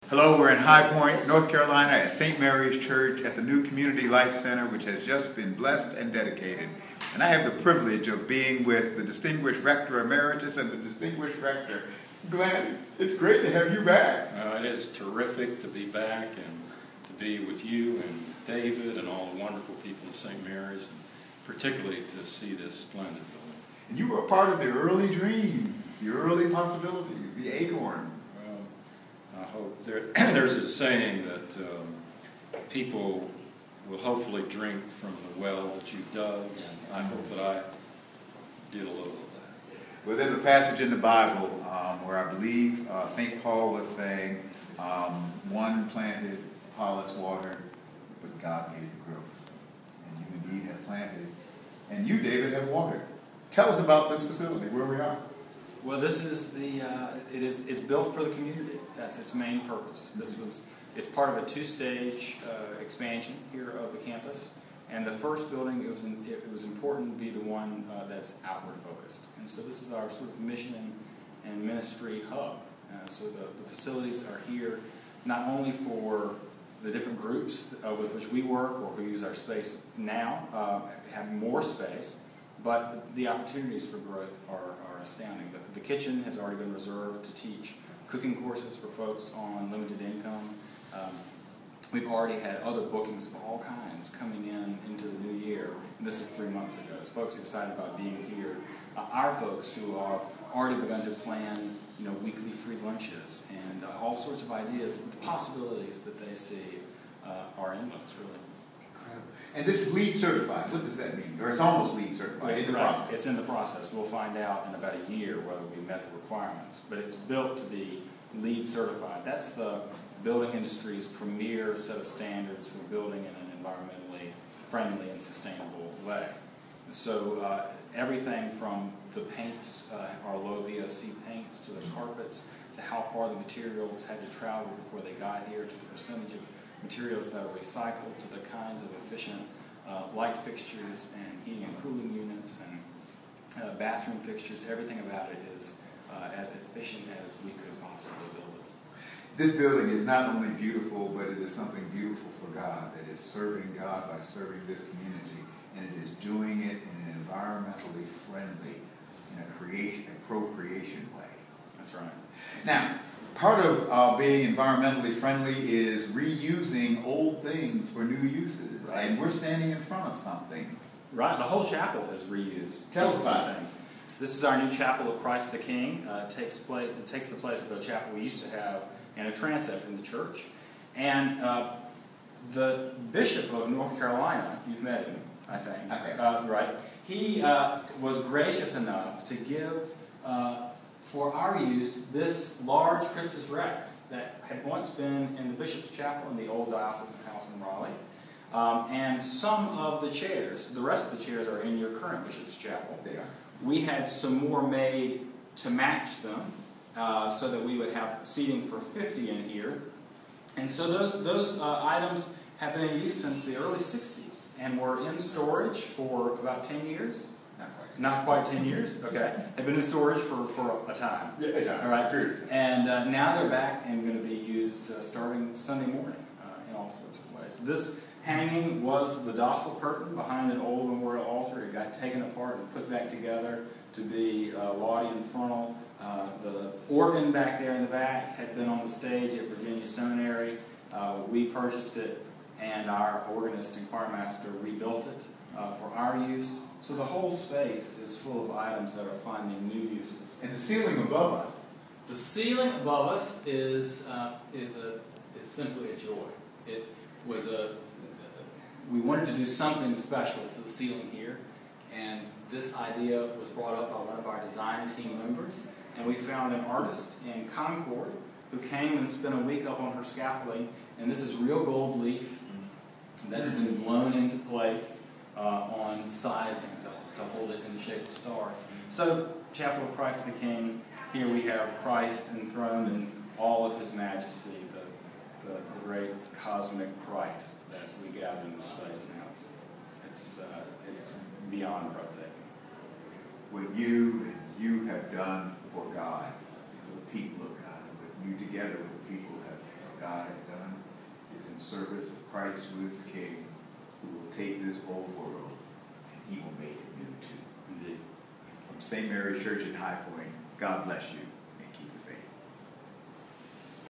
Hello, we're in High Point, North Carolina at St. Mary's Church at the new Community Life Center, which has just been blessed and dedicated. And I have the privilege of being with the distinguished Rector Emeritus and the distinguished Rector. Glenn, it's great to have you back. It is terrific to be back and to be with you and David and all the wonderful people of St. Mary's, and particularly to see this splendid building. And you were a part of the early dream, the early possibilities, the acorn. I hope there's a saying that people will hopefully drink from the well that you've dug, and I hope that I did a little of that. Well, there's a passage in the Bible where I believe St. Paul was saying, one planted, Apollos watered, but God gave the growth. And you indeed have planted, and you, David, have watered. Tell us about this facility, where we are. Well, this is it's built for the community. That's its main purpose. It's part of a two-stage expansion here of the campus. And the first building, it was important to be the one that's outward focused. And so this is our sort of mission and ministry hub. So the facilities are here not only for the different groups with which we work or who use our space now, have more space, but the opportunities for growth are astounding. The kitchen has already been reserved to teach cooking courses for folks on limited income. We've already had other bookings of all kinds coming into the new year. And this was 3 months ago. So folks excited about being here. Our folks who have already begun to plan, weekly free lunches and all sorts of ideas. The possibilities that they see are endless, really. Incredible. And this is LEED certified. What does that mean? Or it's almost LEED certified in the process. It's in the process. We'll find out in about a year whether we met the requirements. But it's built to be LEED certified. That's the building industry's premier set of standards for building in an environmentally friendly and sustainable way. So everything from the paints, our low VOC paints, to the carpets, to how far the materials had to travel before they got here, to the percentage of materials that are recycled, to the kinds of efficient light fixtures and heating and cooling units and bathroom fixtures. Everything about it is as efficient as we could possibly build it. This building is not only beautiful, but it is something beautiful for God, that is serving God by serving this community, and it is doing it in an environmentally friendly, in a procreation way. That's right. Now, part of being environmentally friendly is reusing old things for new uses, right. And we're standing in front of something. Right, the whole chapel is reused. Tell us about it. This is our new chapel of Christ the King. It takes the place of a chapel we used to have in a transept in the church. And the Bishop of North Carolina, you've met him, I think, right? He was gracious enough to give, for our use, this large Christus Rex that had once been in the Bishop's Chapel in the old diocesan house in Raleigh. And some of the chairs, the rest of the chairs are in your current Bishop's Chapel. They are. We had some more made to match them, so that we would have seating for 50 in here. And so those items have been in use since the early 60s and were in storage for about 10 years. Not quite 10 years, okay. They've been in storage for a time. Yeah, a time. All right. Good. And now they're back and going to be used starting Sunday morning in all sorts of ways. This hanging was the docile curtain behind an old memorial altar. It got taken apart and put back together to be Laudian and frontal. The organ back there in the back had been on the stage at Virginia Seminary. We purchased it, and our organist and choirmaster rebuilt it for our use. So the whole space is full of items that are finding new uses. And the ceiling above us. The ceiling above us is simply a joy. It was we wanted to do something special to the ceiling here, and this idea was brought up by one of our design team members, and we found an artist in Concord who came and spent a week up on her scaffolding, and this is real gold leaf that's been blown into place on sizing to hold it in the shape of stars. So, Chapel of Christ the King, here we have Christ enthroned in all of his majesty, the great cosmic Christ that we gather in this space now. It's beyond breathtaking. What you have done for God, for the people of God, and what you together with the people have service of Christ, who is the King, who will take this old world and he will make it new too. Indeed. From St. Mary's Church in High Point, God bless you.